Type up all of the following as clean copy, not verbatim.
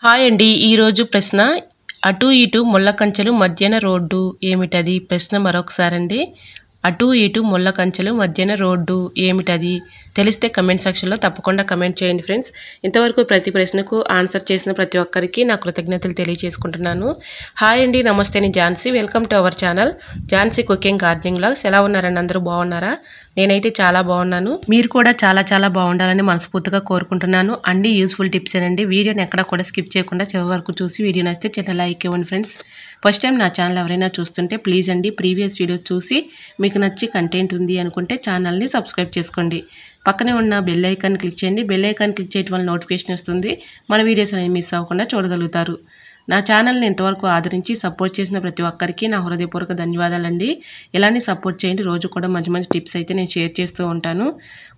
Hi అండి. ఈరోజు ప్రశ్న అటు ఇటు ముళ్ళ కంచెలు మధ్యన రోడ్డు ఏమిటది? ప్రశ్న మరొకసారండి. అటు ఇటు ముళ్ళ కంచెలు మధ్యన రోడ్డు ఏమిటది? తెలిస్తే కమెంట్ సెక్షన్లో తప్పకుండా కమెంట్ చేయండి ఫ్రెండ్స్. ఇంతవరకు ప్రతి ప్రశ్నకు ఆన్సర్ చేసిన ప్రతి ఒక్కరికి నా కృతజ్ఞతలు తెలియజేసుకుంటున్నాను. హాయ్ అండి, నమస్తే. నేను Jhansi. Welcome to our channel Jhansi cooking gardening vlogs. ఎలా ఉన్నారండి? అందరూ బాగున్నారా? నేనైతే చాలా బాగున్నాను. మీరు కూడా చాలా బాగుండాలని మనస్ఫూర్తిగా కోరుకుంటున్నాను. అన్ని యూస్ఫుల్ టిప్స్ అండి. వీడియోని ఎక్కడ కూడా స్కిప్ చేయకుండా చివరి వరకు చూసి వీడియో నచ్చితే చిన్న లైక్ ఇవ్వండి ఫ్రెండ్స్. ఫస్ట్ టైం నా ఛానల్ ఎవరైనా చూస్తుంటే ప్లీజ్ అండి ప్రీవియస్ వీడియోస్ చూసి మీకు నచ్చి కంటెంట్ ఉంది అనుకుంటే ఛానల్ని సబ్స్క్రైబ్ చేసుకోండి. పక్కనే ఉన్న బెల్ ఐకాన్ క్లిక్ చేయండి. బెల్ ఐకాన్ క్లిక్ చేయడం వల్ల నోటిఫికేషన్ వస్తుంది. మన వీడియోస్ అనేవి మిస్ అవ్వకుండా చూడగలుగుతారు. నా ఛానల్ని ఇంతవరకు ఆదరించి సపోర్ట్ చేసిన ప్రతి ఒక్కరికి నా హృదయపూర్వక ధన్యవాదాలండి. ఇలానే సపోర్ట్ చేయండి. రోజు కూడా మంచి టిప్స్ అయితే నేను షేర్ చేస్తూ ఉంటాను.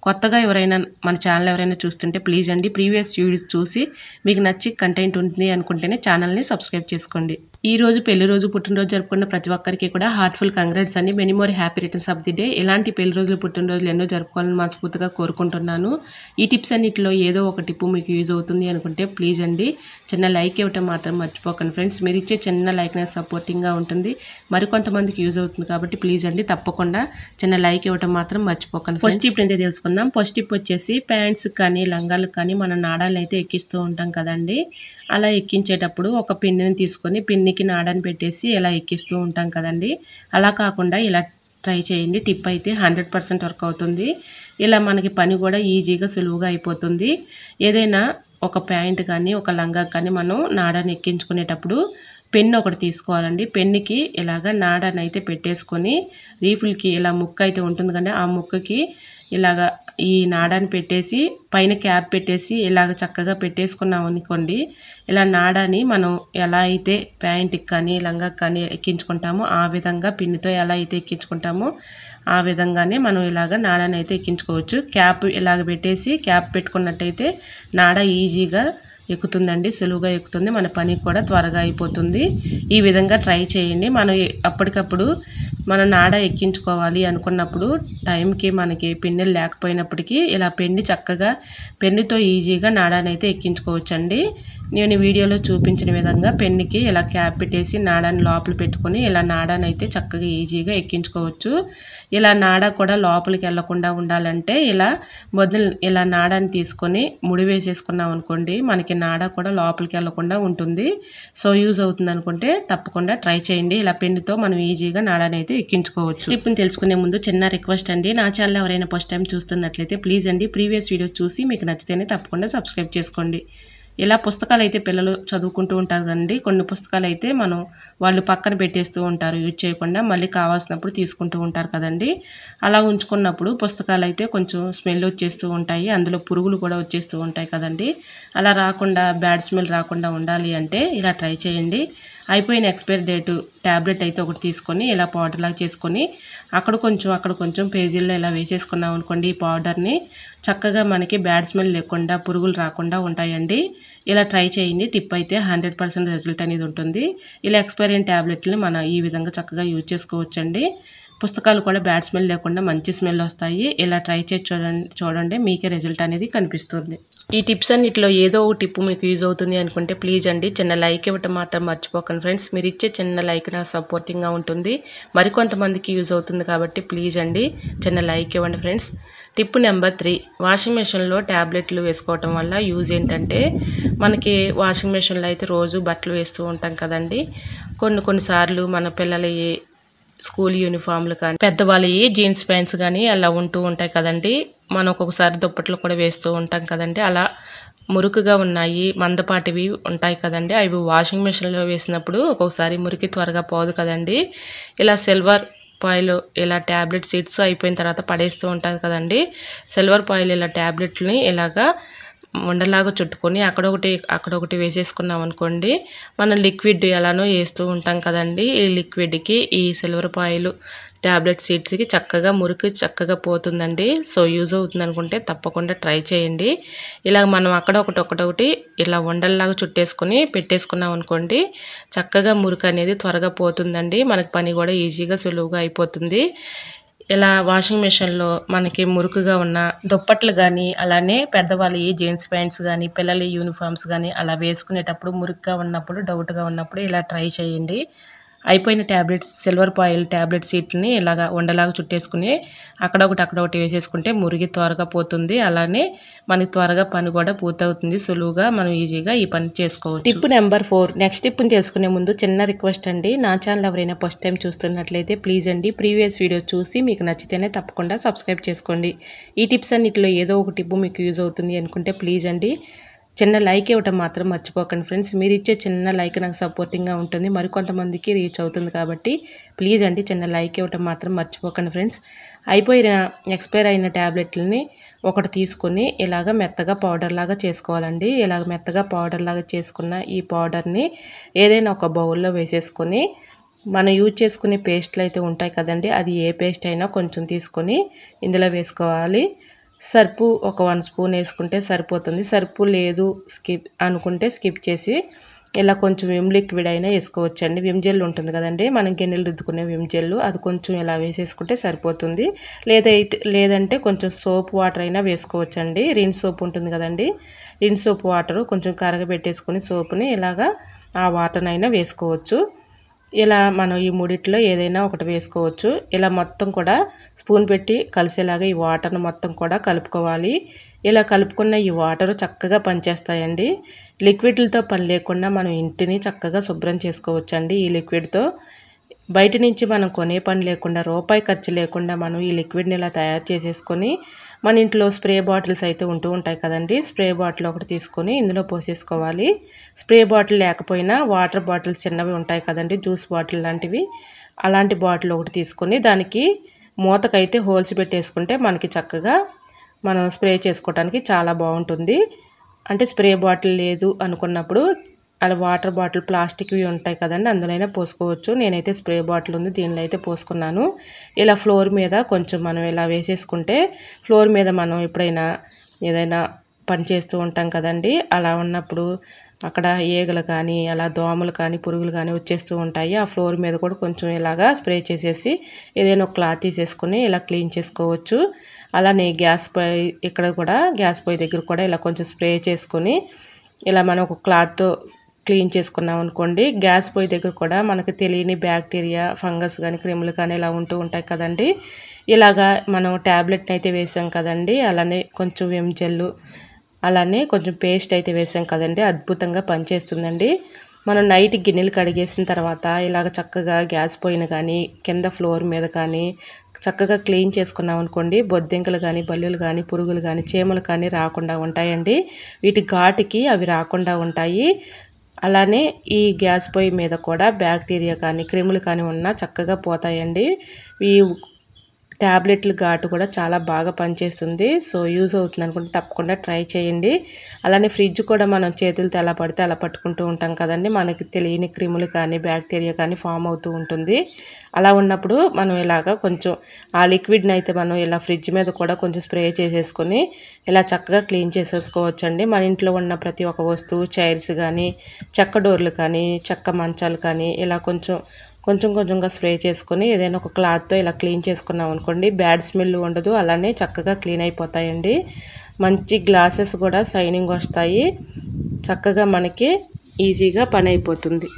కొత్తగా ఎవరైనా మన ఛానల్ ఎవరైనా చూస్తుంటే ప్లీజ్ అండి ప్రీవియస్ వీడియోస్ చూసి మీకు నచ్చి కంటెంట్ ఉంది అనుకుంటేనే ఛానల్ని సబ్స్క్రైబ్ చేసుకోండి. ఈ రోజు పెళ్లి రోజు పుట్టినరోజు జరుపుకున్న ప్రతి ఒక్కరికి కూడా హార్ట్ఫుల్ కంగ్రాట్స్ అండి. Many more happy returns of the day. ఇలాంటి పెళ్లి రోజులు పుట్టినరోజులు ఎన్నో జరుపుకోవాలని మనస్ఫూర్తిగా కోరుకుంటున్నాను. ఈ టిప్స్ అన్నిటిలో ఏదో ఒక టిప్ మీకు యూజ్ అవుతుంది అనుకుంటే ప్లీజ్ అండి చిన్న లైక్ ఇవ్వటం మాత్రం మర్చిపోకండి ఫ్రెండ్స్. మీరు ఇచ్చే చిన్న లైక్ నాకు సపోర్టింగ్గా ఉంటుంది. మరికొంతమందికి యూజ్ అవుతుంది కాబట్టి ప్లీజ్ అండి తప్పకుండా చిన్న లైక్ ఇవ్వటం మాత్రం మర్చిపోకండి. ఫస్ట్ టిప్ అయితే తెలుసుకుందాం. ఫస్ట్ టిప్ వచ్చేసి ప్యాంట్స్ కానీ లంగాలకు కానీ మన నాడాలను అయితే ఎక్కిస్తూ ఉంటాం కదండి. అలా ఎక్కించేటప్పుడు ఒక పిన్నిని తీసుకొని పిన్నికి నాడాన్ని పెట్టేసి ఇలా ఎక్కిస్తూ ఉంటాం కదండి. అలా కాకుండా ఇలా ట్రై చేయండి. టిప్ అయితే 100% వర్క్ అవుతుంది. ఇలా మనకి పని కూడా ఈజీగా సులువుగా అయిపోతుంది. ఏదైనా ఒక ప్యాంట్ కానీ ఒక లంగా కానీ మనం నాడాన్ని ఎక్కించుకునేటప్పుడు పెన్ను ఒకటి తీసుకోవాలండి. పెన్నుకి ఇలాగ నాడాన్ని అయితే పెట్టేసుకొని రీఫిల్కి ఇలా ముక్క అయితే ఉంటుంది కానీ ఆ ముక్కకి ఇలాగ ఈ నాడాన్ని పెట్టేసి పైన క్యాప్ పెట్టేసి ఇలాగ చక్కగా పెట్టేసుకున్నాం అనుకోండి. ఇలా నాడాన్ని మనం ఎలా అయితే ప్యాంట్కి కానీ లంగాకి కానీ ఎక్కించుకుంటామో ఆ విధంగా పిన్నుతో ఎలా అయితే ఎక్కించుకుంటామో ఆ విధంగానే మనం ఇలాగ నాడాన్ని అయితే ఎక్కించుకోవచ్చు. క్యాప్ ఇలాగ పెట్టేసి క్యాప్ పెట్టుకున్నట్టయితే నాడ ఈజీగా ఎక్కుతుందండి, సులువుగా ఎక్కుతుంది. మన పని కూడా త్వరగా అయిపోతుంది. ఈ విధంగా ట్రై చేయండి. మనం అప్పటికప్పుడు మనం నాడ ఎక్కించుకోవాలి అనుకున్నప్పుడు టైంకి మనకి పెన్నులు లేకపోయినప్పటికీ ఇలా పెన్నుతో ఈజీగా నాడాన్ని అయితే ఎక్కించుకోవచ్చండి. నేను వీడియోలో చూపించిన విధంగా పెన్నుకి ఇలా క్యాప్ పెట్టేసి నాడాన్ని లోపల పెట్టుకొని ఇలా నాడాన్ని అయితే చక్కగా ఈజీగా ఎక్కించుకోవచ్చు. ఇలా నాడ కూడా లోపలికి వెళ్లకుండా ఉండాలంటే ఇలా నాడాన్ని తీసుకొని ముడి వేసేసుకున్నాం అనుకోండి మనకి నాడ కూడా లోపలికి వెళ్లకుండా ఉంటుంది. సో యూజ్ అవుతుంది అనుకుంటే తప్పకుండా ట్రై చేయండి. ఇలా పెన్నుతో మనం ఈజీగా నాడాన్ని అయితే ఎక్కించుకోవచ్చు. టిప్ని తెలుసుకునే ముందు చిన్న రిక్వెస్ట్ అండి. నా ఛానల్ ఎవరైనా ఫస్ట్ టైం చూస్తున్నట్లయితే ప్లీజ్ అండి ప్రీవియస్ వీడియోస్ చూసి మీకు నచ్చితేనే తప్పకుండా సబ్స్క్రైబ్ చేసుకోండి. ఇలా పుస్తకాలు అయితే పిల్లలు చదువుకుంటూ ఉంటారు కదండి. కొన్ని పుస్తకాలు అయితే వాళ్ళు పక్కన పెట్టేస్తూ ఉంటారు యూజ్ చేయకుండా, మళ్ళీ కావాల్సినప్పుడు తీసుకుంటూ ఉంటారు కదండి. అలా ఉంచుకున్నప్పుడు పుస్తకాలు అయితే కొంచెం స్మెల్ వచ్చేస్తూ ఉంటాయి, అందులో పురుగులు కూడా వచ్చేస్తూ ఉంటాయి కదండి. అలా రాకుండా బ్యాడ్ స్మెల్ రాకుండా ఉండాలి అంటే ఇలా ట్రై చేయండి. అయిపోయిన ఎక్స్పైరీ డేటు ట్యాబ్లెట్ అయితే ఒకటి తీసుకొని ఇలా పౌడర్ లాగా చేసుకొని అక్కడ కొంచెం పేజీల్లో ఇలా వేసేసుకున్నాం అనుకోండి. ఈ పౌడర్ని చక్కగా మనకి బ్యాడ్ స్మెల్ లేకుండా పురుగులు రాకుండా ఉంటాయండి. ఇలా ట్రై చేయండి. టిప్ అయితే 100% రిజల్ట్ అనేది ఉంటుంది. ఇలా ఎక్స్పైరీ అయిన ట్యాబ్లెట్ని మనం ఈ విధంగా చక్కగా యూజ్ చేసుకోవచ్చండి. పుస్తకాలు కూడా బ్యాడ్ స్మెల్ లేకుండా మంచి స్మెల్ వస్తాయి. ఇలా ట్రై చేసి చూడండి మీకే రిజల్ట్ అనేది కనిపిస్తుంది. ఈ టిప్స్ అన్నిటిలో ఏదో ఒక టిప్ మీకు యూజ్ అవుతుంది అనుకుంటే ప్లీజ్ అండి చిన్న లైక్ ఇవ్వటం మాత్రం మర్చిపోకండి ఫ్రెండ్స్. మీరు ఇచ్చే చిన్న లైక్ నాకు సపోర్టింగ్గా ఉంటుంది. మరికొంతమందికి యూజ్ అవుతుంది కాబట్టి ప్లీజ్ అండి చిన్న లైక్ ఇవ్వండి ఫ్రెండ్స్. టిప్ నెంబర్ 3, వాషింగ్ మెషిన్లో ట్యాబ్లెట్లు వేసుకోవటం వల్ల యూజ్ ఏంటంటే మనకి వాషింగ్ మెషిన్లో అయితే రోజు బట్టలు వేస్తూ ఉంటాం కదండి. కొన్నిసార్లు మన పిల్లల స్కూల్ యూనిఫామ్లు కానీ పెద్దవాళ్ళ జీన్స్ ప్యాంట్స్ కానీ అలా ఉంటూ ఉంటాయి కదండి. మనం ఒక్కొక్కసారి దుప్పట్లు కూడా వేస్తూ ఉంటాం కదండి. అలా మురుకుగా ఉన్నాయి మందపాటివి ఉంటాయి కదండి. అవి వాషింగ్ మెషిన్లో వేసినప్పుడు ఒక్కొక్కసారి మురికి త్వరగా పోదు కదండి. ఇలా సిల్వర్ పాయిల్ ఇలా ట్యాబ్లెట్ సీడ్స్ అయిపోయిన తర్వాత పడేస్తూ ఉంటారు కదండి. సిల్వర్ పాయిల్ ఇలా ట్యాబ్లెట్ని ఇలాగా ఉండలాగా చుట్టుకొని అక్కడొకటి వేసేసుకున్నాం అనుకోండి. మనం లిక్విడ్ ఎలానో వేస్తూ ఉంటాం కదండి. ఈ లిక్విడ్కి ఈ సిల్వర్ పాయిల్ ట్యాబ్లెట్ సీడ్స్కి మురికి చక్కగా పోతుందండి. సో యూజ్ అవుతుంది అనుకుంటే తప్పకుండా ట్రై చేయండి. ఇలా మనం ఒకటొకటి ఇలా ఉండల్లాగా చుట్టేసుకొని పెట్టేసుకున్నాం అనుకోండి చక్కగా మురికి అనేది త్వరగా పోతుందండి. మనకి పని కూడా ఈజీగా సులువుగా అయిపోతుంది. ఇలా వాషింగ్ మెషిన్లో మనకి మురుకుగా ఉన్న దుప్పట్లు కానీ అలానే పెద్దవాళ్ళ జీన్స్ ప్యాంట్స్ కానీ పిల్లల యూనిఫామ్స్ కానీ అలా వేసుకునేటప్పుడు మురుకుగా ఉన్నప్పుడు డౌట్గా ఉన్నప్పుడు ఇలా ట్రై చేయండి. అయిపోయిన ట్యాబ్లెట్స్ సిల్వర్ ఫాయిల్ ట్యాబ్లెట్ షీట్ని ఇలాగా ఉండలాగా చుట్టేసుకుని అక్కడొకటి వేసేసుకుంటే మురిగి త్వరగా పోతుంది. అలానే మనకి త్వరగా పని కూడా పూర్తవుతుంది. సులువుగా మనం ఈజీగా ఈ పని చేసుకోవచ్చు. Tip number 4. నెక్స్ట్ టిప్ని తెలుసుకునే ముందు చిన్న రిక్వెస్ట్ అండి. నా ఛానల్ ఎవరైనా ఫస్ట్ టైం చూస్తున్నట్లయితే ప్లీజ్ అండి ప్రీవియస్ వీడియో చూసి మీకు నచ్చితేనే తప్పకుండా సబ్స్క్రైబ్ చేసుకోండి. ఈ టిప్స్ అన్నిటిలో ఏదో ఒక టిప్ మీకు యూజ్ అవుతుంది అనుకుంటే ప్లీజ్ అండి చిన్న లైక్ ఇవ్వటం మాత్రం మర్చిపోకండి ఫ్రెండ్స్. మీరు ఇచ్చే చిన్న లైక్ నాకు సపోర్టింగ్గా ఉంటుంది, మరికొంతమందికి రీచ్ అవుతుంది. కాబట్టి ప్లీజ్ అండి చిన్న లైక్ ఇవ్వటం మాత్రం మర్చిపోకండి ఫ్రెండ్స్. అయిపోయిన ఎక్స్పైర్ అయిన ట్యాబ్లెట్లని ఒకటి తీసుకొని ఇలాగ మెత్తగా పౌడర్ లాగా చేసుకోవాలండి. ఇలాగ మెత్తగా పౌడర్ లాగా చేసుకున్న ఈ పౌడర్ని ఏదైనా ఒక బౌల్లో వేసేసుకొని మనం యూజ్ చేసుకునే పేస్ట్లు అయితే ఉంటాయి కదండి, అది ఏ పేస్ట్ అయినా కొంచెం తీసుకొని ఇందులో వేసుకోవాలి. సర్పు ఒక 1 స్పూన్ వేసుకుంటే సరిపోతుంది. సర్పు లేదు స్కిప్ అనుకుంటే స్కిప్ చేసి ఇలా కొంచెం విమ్ లిక్విడ్ అయినా వేసుకోవచ్చండి. విమ్ జెల్ ఉంటుంది కదండి, మనం గిన్నెలు రుద్దుకునే విమ్ జెల్, అది కొంచెం ఇలా వేసేసుకుంటే సరిపోతుంది. లేదంటే కొంచెం సోప్ వాటర్ అయినా వేసుకోవచ్చండి. రిన్ సోప్ ఉంటుంది కదండి, రిన్ సోప్ వాటర్ కొంచెం కరగబెట్టేసుకొని సోప్ని ఇలాగా ఆ వాటర్నైనా వేసుకోవచ్చు. ఇలా మనం ఈ మూడిట్లో ఏదైనా ఒకటి వేసుకోవచ్చు. ఇలా మొత్తం కూడా స్పూన్ పెట్టి కలిసేలాగా ఈ వాటర్ను మొత్తం కూడా కలుపుకోవాలి. ఇలా కలుపుకున్న ఈ వాటర్ చక్కగా పనిచేస్తాయండి. లిక్విడ్లతో పని లేకుండా మనం ఇంటిని చక్కగా శుభ్రం చేసుకోవచ్చండి ఈ లిక్విడ్తో. బయట నుంచి మనం కొనే పని లేకుండా రూపాయి ఖర్చు లేకుండా మనం ఈ లిక్విడ్ని ఇలా తయారు చేసేసుకొని మన ఇంట్లో స్ప్రే బాటిల్స్ అయితే ఉంటూ ఉంటాయి కదండి, స్ప్రే బాటిల్ ఒకటి తీసుకొని ఇందులో పోసేసుకోవాలి. స్ప్రే బాటిల్ లేకపోయినా వాటర్ బాటిల్స్ చిన్నవి ఉంటాయి కదండి, జ్యూస్ బాటిల్ లాంటివి, అలాంటి బాటిల్ ఒకటి తీసుకొని దానికి మూతకైతే హోల్స్ పెట్టేసుకుంటే మనకి చక్కగా మనం స్ప్రే చేసుకోవడానికి చాలా బాగుంటుంది. అంటే స్ప్రే బాటిల్ లేదు అనుకున్నప్పుడు అలా వాటర్ బాటిల్ ప్లాస్టిక్వి ఉంటాయి కదండి, అందులోనే పోసుకోవచ్చు. నేనైతే స్ప్రే బాటిల్ ఉంది దీనిలో అయితే పోసుకున్నాను. ఇలా ఫ్లోర్ మీద కొంచెం మనం ఇలా వేసేసుకుంటే ఫ్లోర్ మీద మనం ఎప్పుడైనా ఏదైనా పని చేస్తూ ఉంటాం కదండి, అలా ఉన్నప్పుడు అక్కడ ఈగలు కానీ అలా దోమలు కానీ పురుగులు కానీ వచ్చేస్తూ ఉంటాయి. ఆ ఫ్లోర్ మీద కూడా కొంచెం ఇలాగా స్ప్రే చేసేసి ఏదైనా ఒక క్లాత్ తీసేసుకొని ఇలా క్లీన్ చేసుకోవచ్చు. అలానే గ్యాస్ పొయ్యి ఇక్కడ కూడా గ్యాస్ పొయ్యి దగ్గర కూడా ఇలా కొంచెం స్ప్రే చేసుకొని ఇలా మనం ఒక క్లాత్తో క్లీన్ చేసుకున్నాం అనుకోండి, గ్యాస్ పొయ్యి దగ్గర కూడా మనకు తెలియని బ్యాక్టీరియా ఫంగస్ కానీ క్రిములు కానీ ఇలా ఉంటూ ఉంటాయి కదండి. ఇలాగా మనం ట్యాబ్లెట్ అయితే వేసాం కదండి, అలానే కొంచెం విమ్ జెల్ అలానే కొంచెం పేస్ట్ అయితే వేసాం కదండి, అద్భుతంగా పనిచేస్తుందండి. మనం నైట్ గిన్నెలు కడిగేసిన తర్వాత ఇలాగ చక్కగా గ్యాస్ పొయ్యిని కానీ కింద ఫ్లోర్ మీద కానీ చక్కగా క్లీన్ చేసుకున్నాం అనుకోండి, బొద్దింకలు కానీ బల్లులు కానీ పురుగులు కానీ చీమలు కానీ రాకుండా ఉంటాయండి. వీటి ఘాటుకి అవి రాకుండా ఉంటాయి. అలానే ఈ గ్యాస్ పొయ్యి మీద కూడా బ్యాక్టీరియా కానీ క్రిములు కానీ ఉన్నా చక్కగా పోతాయండి. ఈ ట్యాబ్లెట్లు ఘాటు కూడా చాలా బాగా పనిచేస్తుంది. సో యూజ్ అవుతుంది అనుకుంటే తప్పకుండా ట్రై చేయండి. అలానే ఫ్రిడ్జ్ కూడా మనం చేతులతో ఎలా పడితే అలా పట్టుకుంటూ ఉంటాం కదండి, మనకి తెలియని క్రిములు కానీ బ్యాక్టీరియా కానీ ఫామ్ అవుతూ ఉంటుంది. అలా ఉన్నప్పుడు మనం ఇలాగ కొంచెం ఆ లిక్విడ్ని అయితే మనం ఇలా ఫ్రిడ్జ్ మీద కూడా కొంచెం స్ప్రే చేసేసుకొని ఇలా చక్కగా క్లీన్ చేసేసుకోవచ్చండి. మన ఇంట్లో ఉన్న ప్రతి ఒక్క వస్తువు చైర్స్ కానీ చెక్క డోర్లు కానీ చెక్క మంచాలు కానీ ఇలా కొంచెంగా స్ప్రే చేసుకొని ఏదైనా ఒక క్లాత్తో ఇలా క్లీన్ చేసుకున్నాం అనుకోండి, బ్యాడ్ స్మెల్ ఉండదు, అలానే చక్కగా క్లీన్ అయిపోతాయండి. మంచి గ్లాసెస్ కూడా షైనింగ్ వస్తాయి, చక్కగా మనకి ఈజీగా పని అయిపోతుంది.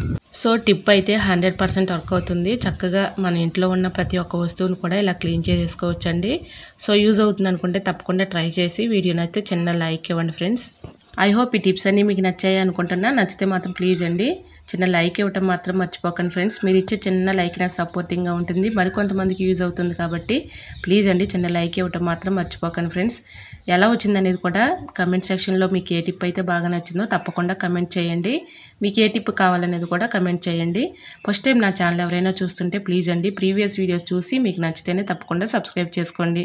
సో టిప్ అయితే 100% వర్క్ అవుతుంది. చక్కగా మన ఇంట్లో ఉన్న ప్రతి ఒక్క వస్తువును కూడా ఇలా క్లీన్ చేసేసుకోవచ్చండి. సో యూజ్ అవుతుంది అనుకుంటే తప్పకుండా ట్రై చేసి వీడియోని అయితే చిన్న లైక్ ఇవ్వండి ఫ్రెండ్స్. ఐ హోప్ ఈ టిప్స్ అన్నీ మీకు నచ్చాయి అనుకుంటున్నా. నచ్చితే మాత్రం ప్లీజ్ అండి చిన్న లైక్ ఇవ్వటం మాత్రం మర్చిపోకండి ఫ్రెండ్స్. మీరు ఇచ్చే చిన్న లైక్ నాకు సపోర్టింగ్గా ఉంటుంది, మరికొంతమందికి యూజ్ అవుతుంది. కాబట్టి ప్లీజ్ అండి చిన్న లైక్ ఇవ్వటం మాత్రం మర్చిపోకండి ఫ్రెండ్స్. ఎలా వచ్చిందనేది కూడా కమెంట్ సెక్షన్లో మీకు ఏ టిప్ అయితే బాగా నచ్చిందో తప్పకుండా కమెంట్ చేయండి. మీకు ఏ టిప్ కావాలనేది కూడా కమెంట్ చేయండి. ఫస్ట్ టైం నా ఛానల్ ఎవరైనా చూస్తుంటే ప్లీజ్ అండి ప్రీవియస్ వీడియోస్ చూసి మీకు నచ్చితేనే తప్పకుండా సబ్స్క్రైబ్ చేసుకోండి.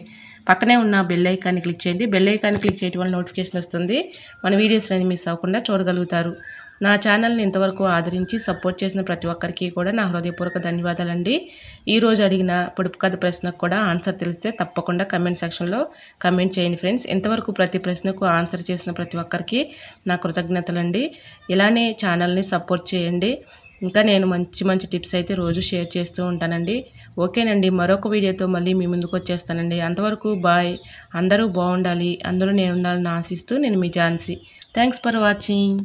పక్కనే ఉన్న బెల్ ఐకాన్ని క్లిక్ చేయండి. బెల్ ఐకాన్ని క్లిక్ చేయడం వల్ల నోటిఫికేషన్ వస్తుంది, మన వీడియోస్ అనేది మిస్ అవ్వకుండా చూడగలుగుతారు. నా ఛానల్ని ఇంతవరకు ఆదరించి సపోర్ట్ చేసిన ప్రతి ఒక్కరికి కూడా నా హృదయపూర్వక ధన్యవాదాలండి. ఈరోజు అడిగిన పొడుపు కథ ప్రశ్నకు కూడా ఆన్సర్ తెలిస్తే తప్పకుండా కమెంట్ సెక్షన్లో కమెంట్ చేయండి ఫ్రెండ్స్. ఇంతవరకు ప్రతి ప్రశ్నకు ఆన్సర్ చేసిన ప్రతి ఒక్కరికి నా కృతజ్ఞతలండి. ఇలానే ఛానల్ని సపోర్ట్ చేయండి. ఇంకా నేను మంచి మంచి టిప్స్ అయితే రోజు షేర్ చేస్తూ ఉంటానండి. ఓకేనండి, మరొక వీడియోతో మళ్ళీ మీ ముందుకు వచ్చేస్తానండి. అంతవరకు బాయ్. అందరూ బాగుండాలి, అందరూ నేను ఉండాలని ఆశిస్తూ నేను మీ ఝాన్సీ. Thanks for watching.